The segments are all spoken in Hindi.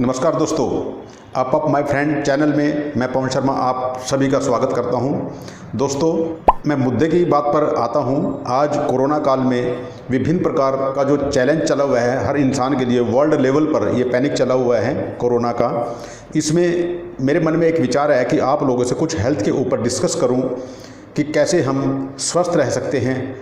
नमस्कार दोस्तों, आप माय फ्रेंड चैनल में मैं पवन शर्मा आप सभी का स्वागत करता हूं। दोस्तों, मैं मुद्दे की बात पर आता हूं। आज कोरोना काल में विभिन्न प्रकार का जो चैलेंज चला हुआ है हर इंसान के लिए, वर्ल्ड लेवल पर ये पैनिक चला हुआ है कोरोना का। इसमें मेरे मन में एक विचार है कि आप लोगों से कुछ हेल्थ के ऊपर डिस्कस करूं कि कैसे हम स्वस्थ रह सकते हैं,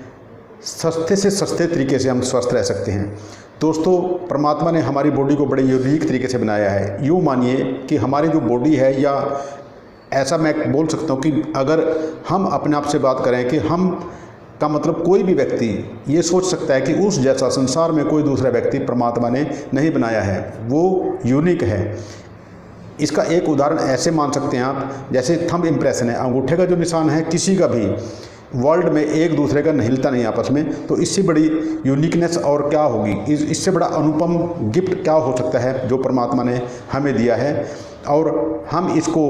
सस्ते से सस्ते तरीके से हम स्वस्थ रह सकते हैं। दोस्तों, परमात्मा ने हमारी बॉडी को बड़े यूनिक तरीके से बनाया है। यूँ मानिए कि हमारी जो बॉडी है, या ऐसा मैं बोल सकता हूँ कि अगर हम अपने आप से बात करें कि हम का मतलब कोई भी व्यक्ति ये सोच सकता है कि उस जैसा संसार में कोई दूसरा व्यक्ति परमात्मा ने नहीं बनाया है, वो यूनिक है। इसका एक उदाहरण ऐसे मान सकते हैं आप, जैसे थंब इम्प्रेशन है, अंगूठे का जो निशान है किसी का भी वर्ल्ड में एक दूसरे का हिलता नहीं आपस में, तो इससे बड़ी यूनिकनेस और क्या होगी, इससे बड़ा अनुपम गिफ्ट क्या हो सकता है जो परमात्मा ने हमें दिया है। और हम इसको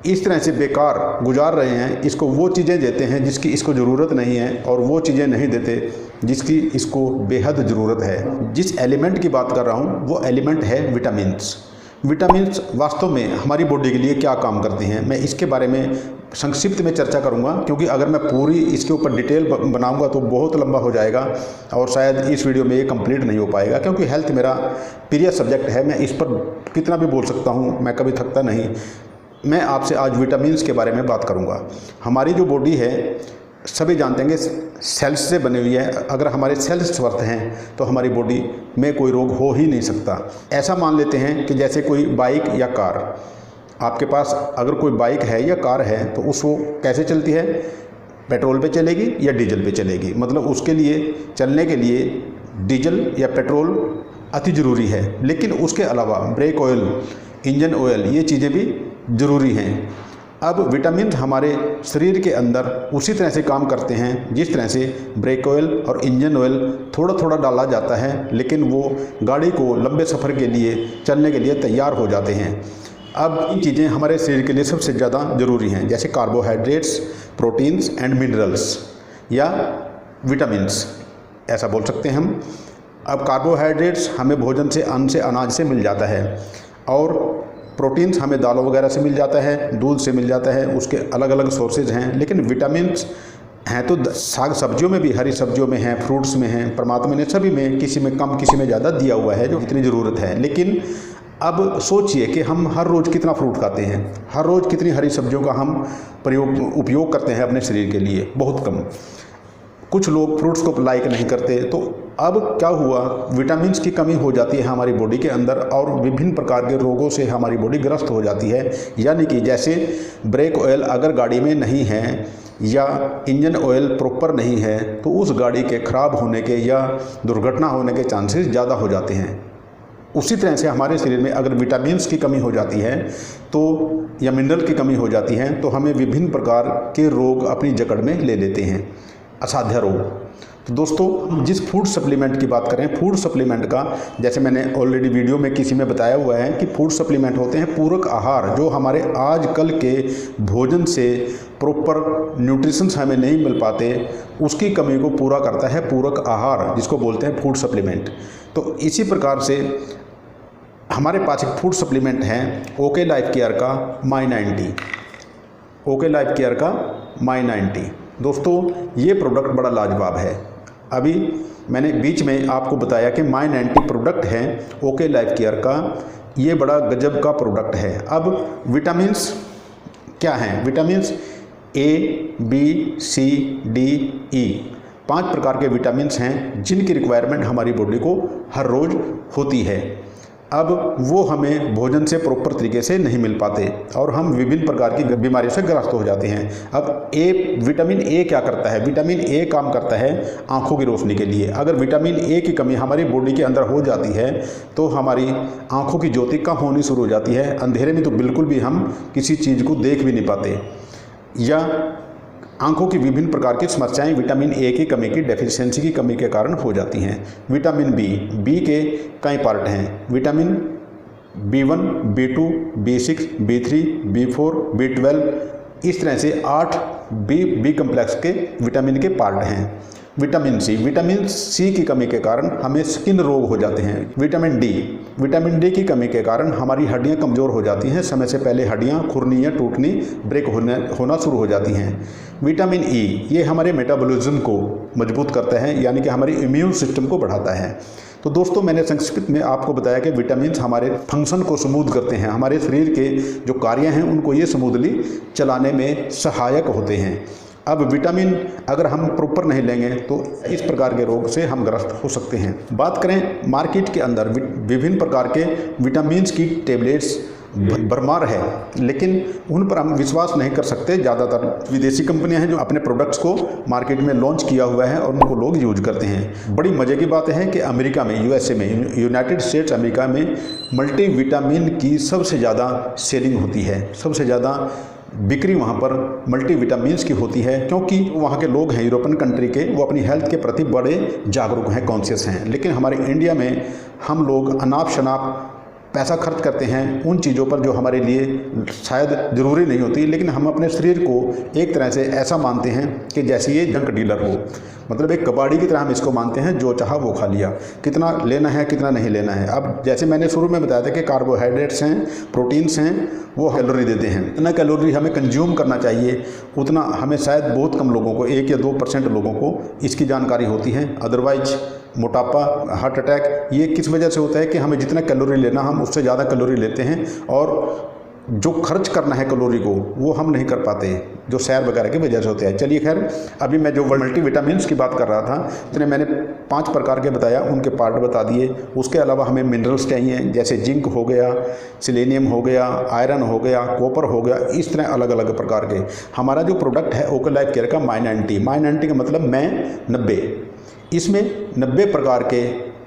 इस तरह से बेकार गुजार रहे हैं, इसको वो चीज़ें देते हैं जिसकी इसको ज़रूरत नहीं है, और वो चीज़ें नहीं देते जिसकी इसको बेहद ज़रूरत है। जिस एलिमेंट की बात कर रहा हूँ वो एलिमेंट है विटामिन्स। विटामिन्स वास्तव में हमारी बॉडी के लिए क्या काम करते हैं, मैं इसके बारे में संक्षिप्त में चर्चा करूंगा, क्योंकि अगर मैं पूरी इसके ऊपर डिटेल बनाऊंगा तो बहुत लंबा हो जाएगा और शायद इस वीडियो में ये कंप्लीट नहीं हो पाएगा। क्योंकि हेल्थ मेरा प्रिय सब्जेक्ट है, मैं इस पर कितना भी बोल सकता हूँ, मैं कभी थकता नहीं। मैं आपसे आज विटामिन्स के बारे में बात करूँगा। हमारी जो बॉडी है सभी जानते हैं सेल्स से बनी हुई है। अगर हमारे सेल्स स्वस्थ हैं तो हमारी बॉडी में कोई रोग हो ही नहीं सकता। ऐसा मान लेते हैं कि जैसे कोई बाइक या कार, आपके पास अगर कोई बाइक है या कार है तो उसको कैसे चलती है, पेट्रोल पे चलेगी या डीजल पे चलेगी। मतलब उसके लिए चलने के लिए डीजल या पेट्रोल अति ज़रूरी है, लेकिन उसके अलावा ब्रेक ऑयल, इंजन ऑयल, ये चीज़ें भी ज़रूरी हैं। अब विटामिन हमारे शरीर के अंदर उसी तरह से काम करते हैं जिस तरह से ब्रेक ऑयल और इंजन ऑयल थोड़ा थोड़ा डाला जाता है, लेकिन वो गाड़ी को लंबे सफ़र के लिए चलने के लिए तैयार हो जाते हैं। अब इन चीज़ें हमारे शरीर के लिए सबसे ज़्यादा ज़रूरी हैं, जैसे कार्बोहाइड्रेट्स, प्रोटीन्स एंड मिनरल्स या विटामिन्स, ऐसा बोल सकते हैं हम। अब कार्बोहाइड्रेट्स हमें भोजन से, अन्न से, अनाज से मिल जाता है, और प्रोटीन्स हमें दालों वगैरह से मिल जाता है, दूध से मिल जाता है, उसके अलग अलग सोर्सेज हैं। लेकिन विटामिन्स हैं तो साग सब्जियों में भी, हरी सब्जियों में हैं, फ्रूट्स में हैं। परमात्मा ने सभी में किसी में कम किसी में ज़्यादा दिया हुआ है जो जितनी ज़रूरत है। लेकिन अब सोचिए कि हम हर रोज़ कितना फ्रूट खाते हैं, हर रोज़ कितनी हरी सब्जियों का हम उपयोग करते हैं अपने शरीर के लिए, बहुत कम। कुछ लोग फ्रूट्स को लाइक नहीं करते। तो अब क्या हुआ, विटामिन्स की कमी हो जाती है हमारी बॉडी के अंदर, और विभिन्न प्रकार के रोगों से हमारी बॉडी ग्रस्त हो जाती है। यानी कि जैसे ब्रेक ऑयल अगर गाड़ी में नहीं है या इंजन ऑयल प्रॉपर नहीं है तो उस गाड़ी के ख़राब होने के या दुर्घटना होने के चांसेस ज़्यादा हो जाते हैं। उसी तरह से हमारे शरीर में अगर विटामिन्स की कमी हो जाती है तो, या मिनरल की कमी हो जाती है, तो हमें विभिन्न प्रकार के रोग अपनी जकड़ में ले लेते हैं, असाध्य रोग। तो दोस्तों, जिस फूड सप्लीमेंट की बात करें, फूड सप्लीमेंट का, जैसे मैंने ऑलरेडी वीडियो में किसी में बताया हुआ है कि फूड सप्लीमेंट होते हैं पूरक आहार, जो हमारे आजकल के भोजन से प्रॉपर न्यूट्रिशंस हमें नहीं मिल पाते, उसकी कमी को पूरा करता है पूरक आहार, जिसको बोलते हैं फूड सप्लीमेंट। तो इसी प्रकार से हमारे पास एक फूड सप्लीमेंट है ओके लाइफ केयर का My90। ओके लाइफ केयर का My90 दोस्तों, ये प्रोडक्ट बड़ा लाजवाब है। अभी मैंने बीच में आपको बताया कि My90 प्रोडक्ट है ओके लाइफ केयर का, ये बड़ा गजब का प्रोडक्ट है। अब विटामिन्स क्या हैं? Vitamins A, B, C, D, E, 5 प्रकार के विटामिन्स हैं जिनकी रिक्वायरमेंट हमारी बॉडी को हर रोज़ होती है। अब वो हमें भोजन से प्रॉपर तरीके से नहीं मिल पाते और हम विभिन्न प्रकार की बीमारियों से ग्रस्त हो जाते हैं। अब विटामिन ए क्या करता है? विटामिन ए काम करता है आँखों की रोशनी के लिए। अगर विटामिन ए की कमी हमारी बॉडी के अंदर हो जाती है तो हमारी आँखों की ज्योति कम होनी शुरू हो जाती है। अंधेरे में तो बिल्कुल भी हम किसी चीज़ को देख भी नहीं पाते, या आंखों की विभिन्न प्रकार की समस्याएं विटामिन ए की कमी की, डेफिशिएंसी की कमी के कारण हो जाती हैं। विटामिन बी के कई पार्ट हैं। Vitamin B1, B2, B6, B3, B4, B12, इस तरह से 8 बी कम्प्लेक्स के विटामिन के पार्ट हैं। विटामिन सी की कमी के कारण हमें स्किन रोग हो जाते हैं। विटामिन डी की कमी के कारण हमारी हड्डियां कमज़ोर हो जाती हैं, समय से पहले हड्डियां खुरनी या टूटनी ब्रेक होना शुरू हो जाती हैं। विटामिन ई ये हमारे मेटाबॉलिज्म को मजबूत करता है, यानी कि हमारी इम्यून सिस्टम को बढ़ाता है। तो दोस्तों मैंने संक्षिप्त में आपको बताया कि विटामिन हमारे फंक्शन को स्मूथ करते हैं, हमारे शरीर के जो कार्य हैं उनको ये स्मूथली चलाने में सहायक होते हैं। अब विटामिन अगर हम प्रॉपर नहीं लेंगे तो इस प्रकार के रोग से हम ग्रस्त हो सकते हैं। बात करें मार्केट के अंदर विभिन्न प्रकार के विटामिन्स की टेबलेट्स भरमार है, लेकिन उन पर हम विश्वास नहीं कर सकते। ज़्यादातर विदेशी कंपनियां हैं जो अपने प्रोडक्ट्स को मार्केट में लॉन्च किया हुआ है और उनको लोग यूज करते हैं। बड़ी मज़े की बात है कि अमेरिका में, यूएसए में, यूनाइटेड स्टेट्स अमेरिका में मल्टीविटामिन की सबसे ज़्यादा सेलिंग होती है, सबसे ज़्यादा बिक्री वहाँ पर मल्टीविटामिन्स की होती है, क्योंकि वहाँ के लोग हैं यूरोपियन कंट्री के, वो अपनी हेल्थ के प्रति बड़े जागरूक हैं, कॉन्शियस हैं। लेकिन हमारे इंडिया में हम लोग अनाप शनाप पैसा खर्च करते हैं उन चीज़ों पर जो हमारे लिए शायद ज़रूरी नहीं होती, लेकिन हम अपने शरीर को एक तरह से ऐसा मानते हैं कि जैसे ये जंक डीलर हो, मतलब एक कबाड़ी की तरह हम इसको मानते हैं, जो चाहा वो खा लिया, कितना लेना है कितना नहीं लेना है। अब जैसे मैंने शुरू में बताया था कि कार्बोहाइड्रेट्स हैं, प्रोटीन्स हैं, वो कैलोरी देते हैं। इतना कैलोरी हमें कंज्यूम करना चाहिए, उतना हमें शायद बहुत कम लोगों को, 1 या 2% लोगों को इसकी जानकारी होती है। अदरवाइज मोटापा, हार्ट अटैक ये किस वजह से होता है कि हमें जितना कैलोरी लेना हम उससे ज़्यादा कैलोरी लेते हैं, और जो खर्च करना है कैलोरी को वो हम नहीं कर पाते, जो सैर वगैरह की वजह से होते हैं। चलिए खैर, अभी मैं जो मल्टीविटामिन्स की बात कर रहा था, इतने मैंने 5 प्रकार के बताया, उनके पार्ट बता दिए। उसके अलावा हमें मिनरल्स चाहिए, जैसे जिंक हो गया, सेलेनियम हो गया, आयरन हो गया, कॉपर हो गया, इस तरह अलग अलग प्रकार के। हमारा जो प्रोडक्ट है ओके लाइफ केयर का माई90 का मतलब मैं 90, इसमें 90 प्रकार के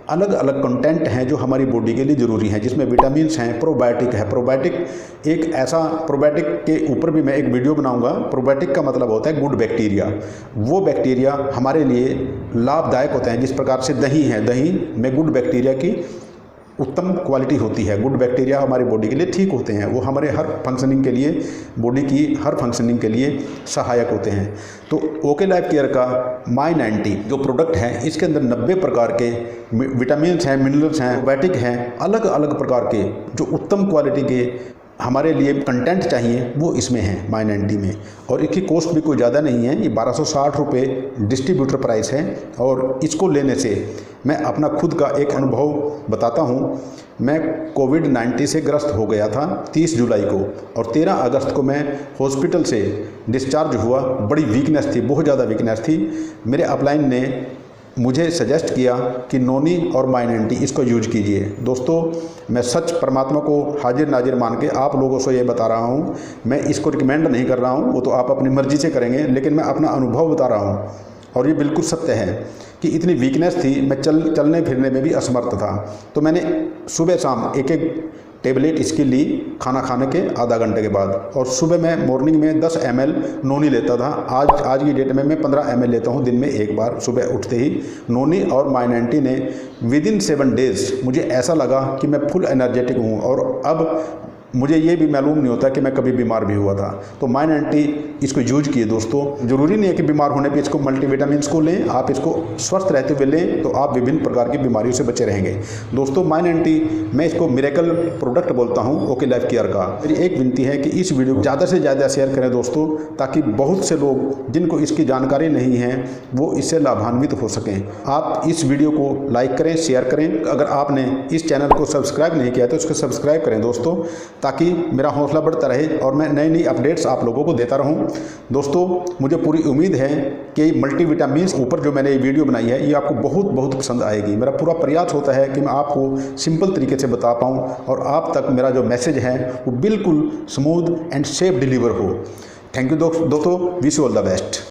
अलग अलग कंटेंट हैं जो हमारी बॉडी के लिए ज़रूरी हैं, जिसमें विटामिन्स हैं, प्रोबायोटिक है। प्रोबायोटिक एक ऐसा, प्रोबायोटिक के ऊपर भी मैं एक वीडियो बनाऊंगा। प्रोबायोटिक का मतलब होता है गुड बैक्टीरिया, वो बैक्टीरिया हमारे लिए लाभदायक होते हैं। जिस प्रकार से दही है, दही में गुड बैक्टीरिया की उत्तम क्वालिटी होती है, गुड बैक्टीरिया हमारी बॉडी के लिए ठीक होते हैं, वो हमारे हर फंक्शनिंग के लिए, बॉडी की हर फंक्शनिंग के लिए सहायक होते हैं। तो ओके लाइफ केयर का माई90 जो प्रोडक्ट है, इसके अंदर 90 प्रकार के विटामिन्स हैं, मिनरल्स हैं, प्रोबायोटिक हैं, अलग अलग प्रकार के जो उत्तम क्वालिटी के हमारे लिए कंटेंट चाहिए वो इसमें है माई90 में। और इसकी कॉस्ट भी कोई ज़्यादा नहीं है, ये 1260 रुपये डिस्ट्रीब्यूटर प्राइस है। और इसको लेने से मैं अपना खुद का एक अनुभव बताता हूँ। मैं कोविड-19 से ग्रस्त हो गया था 30 जुलाई को, और 13 अगस्त को मैं हॉस्पिटल से डिस्चार्ज हुआ। बड़ी वीकनेस थी, बहुत ज़्यादा वीकनेस थी। मेरे अपलाइन ने मुझे सजेस्ट किया कि नोनी और माई90 इसको यूज कीजिए। दोस्तों मैं सच परमात्मा को हाजिर नाजिर मान के आप लोगों से ये बता रहा हूँ, मैं इसको रिकमेंड नहीं कर रहा हूँ, वो तो आप अपनी मर्ज़ी से करेंगे, लेकिन मैं अपना अनुभव बता रहा हूँ। और ये बिल्कुल सत्य है कि इतनी वीकनेस थी, मैं चलने फिरने में भी असमर्थ था। तो मैंने सुबह शाम एक टेबलेट इसकी ली, खाना खाने के आधा घंटे के बाद। और सुबह मैं मॉर्निंग में 10 ml नोनी लेता था। आज की डेट में मैं 15 ml लेता हूँ दिन में एक बार, सुबह उठते ही। नोनी और माई90 ने विदिन 7 डेज़ मुझे ऐसा लगा कि मैं फुल एनर्जेटिक हूँ, और अब मुझे ये भी मालूम नहीं होता कि मैं कभी बीमार भी हुआ था। तो माई90 इसको यूज किए दोस्तों। ज़रूरी नहीं है कि बीमार होने पे इसको मल्टीविटामिन्स को लें, आप इसको स्वस्थ रहते हुए लें तो आप विभिन्न प्रकार की बीमारियों से बचे रहेंगे। दोस्तों माई90 मैं इसको मिरेकल प्रोडक्ट बोलता हूँ ओके लाइफ केयर का। मेरी एक विनती है कि इस वीडियो को ज़्यादा से ज़्यादा शेयर करें दोस्तों, ताकि बहुत से लोग जिनको इसकी जानकारी नहीं है वो इससे लाभान्वित हो सकें। आप इस वीडियो को लाइक करें, शेयर करें। अगर आपने इस चैनल को सब्सक्राइब नहीं किया तो उसको सब्सक्राइब करें दोस्तों, ताकि मेरा हौसला बढ़ता रहे और मैं नई नई अपडेट्स आप लोगों को देता रहूं। दोस्तों मुझे पूरी उम्मीद है कि मल्टीविटामिन्स ऊपर जो मैंने ये वीडियो बनाई है ये आपको बहुत बहुत पसंद आएगी। मेरा पूरा प्रयास होता है कि मैं आपको सिंपल तरीके से बता पाऊँ और आप तक मेरा जो मैसेज है वो बिल्कुल स्मूथ एंड सेफ डिलीवर हो। थैंक यू दोस्तों, wish you all the best.